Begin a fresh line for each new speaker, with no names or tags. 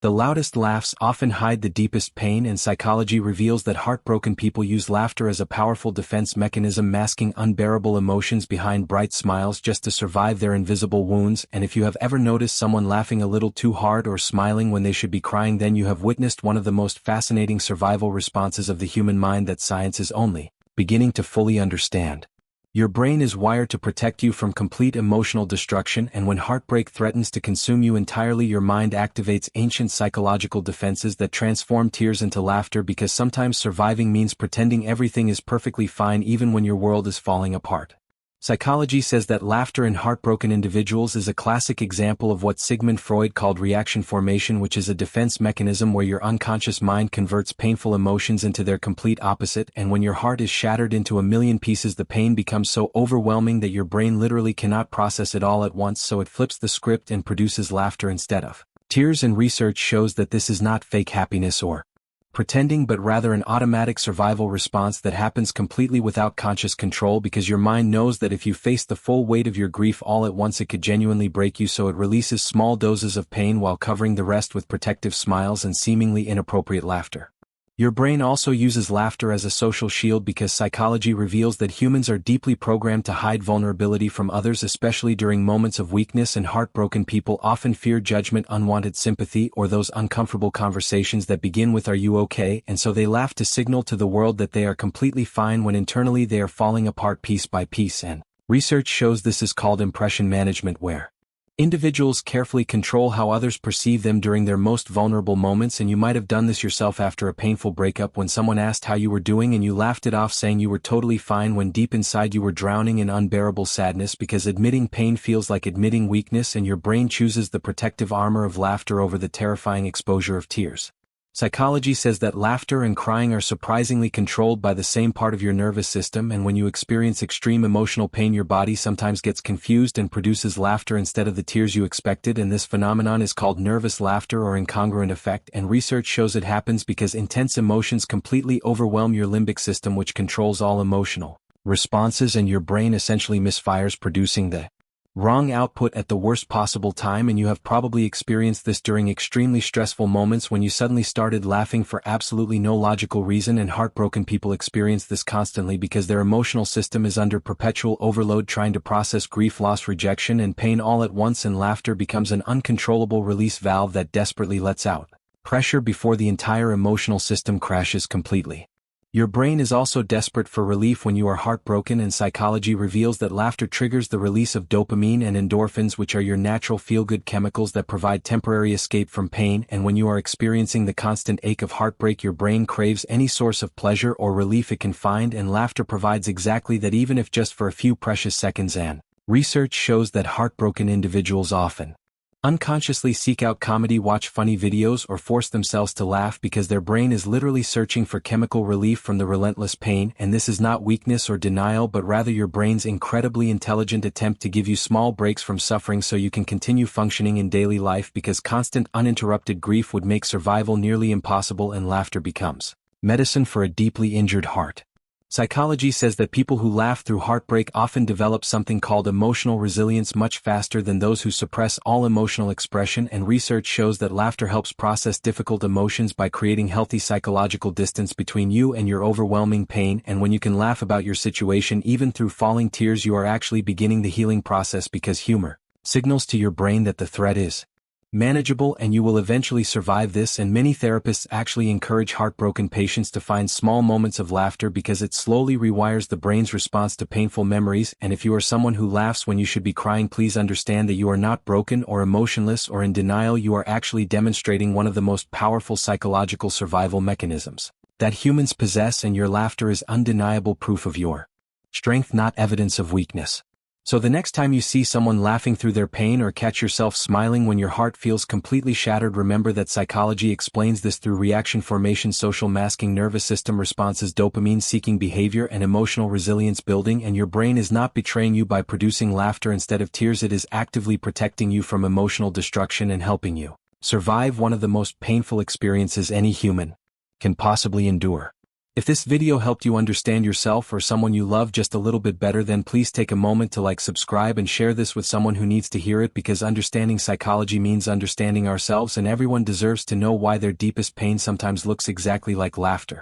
The loudest laughs often hide the deepest pain, and psychology reveals that heartbroken people use laughter as a powerful defense mechanism, masking unbearable emotions behind bright smiles just to survive their invisible wounds. And if you have ever noticed someone laughing a little too hard or smiling when they should be crying, then you have witnessed one of the most fascinating survival responses of the human mind that science is only beginning to fully understand. Your brain is wired to protect you from complete emotional destruction, and when heartbreak threatens to consume you entirely, your mind activates ancient psychological defenses that transform tears into laughter, because sometimes surviving means pretending everything is perfectly fine even when your world is falling apart. Psychology says that laughter in heartbroken individuals is a classic example of what Sigmund Freud called reaction formation, which is a defense mechanism where your unconscious mind converts painful emotions into their complete opposite, and when your heart is shattered into a million pieces, the pain becomes so overwhelming that your brain literally cannot process it all at once, so it flips the script and produces laughter instead of tears. And research shows that this is not fake happiness or pretending, but rather an automatic survival response that happens completely without conscious control, because your mind knows that if you face the full weight of your grief all at once, it could genuinely break you, so it releases small doses of pain while covering the rest with protective smiles and seemingly inappropriate laughter. Your brain also uses laughter as a social shield, because psychology reveals that humans are deeply programmed to hide vulnerability from others, especially during moments of weakness, and heartbroken people often fear judgment, unwanted sympathy, or those uncomfortable conversations that begin with "Are you okay?" and so they laugh to signal to the world that they are completely fine when internally they are falling apart piece by piece. And research shows this is called impression management, where individuals carefully control how others perceive them during their most vulnerable moments. And you might have done this yourself after a painful breakup, when someone asked how you were doing and you laughed it off, saying you were totally fine, when deep inside you were drowning in unbearable sadness, because admitting pain feels like admitting weakness, and your brain chooses the protective armor of laughter over the terrifying exposure of tears. Psychology says that laughter and crying are surprisingly controlled by the same part of your nervous system, and when you experience extreme emotional pain, your body sometimes gets confused and produces laughter instead of the tears you expected, and this phenomenon is called nervous laughter or incongruent effect. And research shows it happens because intense emotions completely overwhelm your limbic system, which controls all emotional responses, and your brain essentially misfires, producing the wrong output at the worst possible time. And you have probably experienced this during extremely stressful moments when you suddenly started laughing for absolutely no logical reason, and heartbroken people experience this constantly because their emotional system is under perpetual overload, trying to process grief, loss, rejection, and pain all at once, and laughter becomes an uncontrollable release valve that desperately lets out pressure before the entire emotional system crashes completely. Your brain is also desperate for relief when you are heartbroken, and psychology reveals that laughter triggers the release of dopamine and endorphins, which are your natural feel-good chemicals that provide temporary escape from pain. And when you are experiencing the constant ache of heartbreak, your brain craves any source of pleasure or relief it can find, and laughter provides exactly that, even if just for a few precious seconds. And research shows that heartbroken individuals often unconsciously seek out comedy, watch funny videos, or force themselves to laugh because their brain is literally searching for chemical relief from the relentless pain. And this is not weakness or denial, but rather your brain's incredibly intelligent attempt to give you small breaks from suffering so you can continue functioning in daily life, because constant uninterrupted grief would make survival nearly impossible, and laughter becomes medicine for a deeply injured heart. Psychology says that people who laugh through heartbreak often develop something called emotional resilience much faster than those who suppress all emotional expression, and research shows that laughter helps process difficult emotions by creating healthy psychological distance between you and your overwhelming pain. And when you can laugh about your situation even through falling tears, you are actually beginning the healing process, because humor signals to your brain that the threat is manageable and you will eventually survive this. And many therapists actually encourage heartbroken patients to find small moments of laughter because it slowly rewires the brain's response to painful memories. And if you are someone who laughs when you should be crying, please understand that you are not broken or emotionless or in denial. You are actually demonstrating one of the most powerful psychological survival mechanisms that humans possess, and your laughter is undeniable proof of your strength, not evidence of weakness. So the next time you see someone laughing through their pain, or catch yourself smiling when your heart feels completely shattered, remember that psychology explains this through reaction formation, social masking, nervous system responses, dopamine-seeking behavior, and emotional resilience building. And your brain is not betraying you by producing laughter instead of tears. It is actively protecting you from emotional destruction and helping you survive one of the most painful experiences any human can possibly endure. If this video helped you understand yourself or someone you love just a little bit better, then please take a moment to like, subscribe, and share this with someone who needs to hear it, because understanding psychology means understanding ourselves, and everyone deserves to know why their deepest pain sometimes looks exactly like laughter.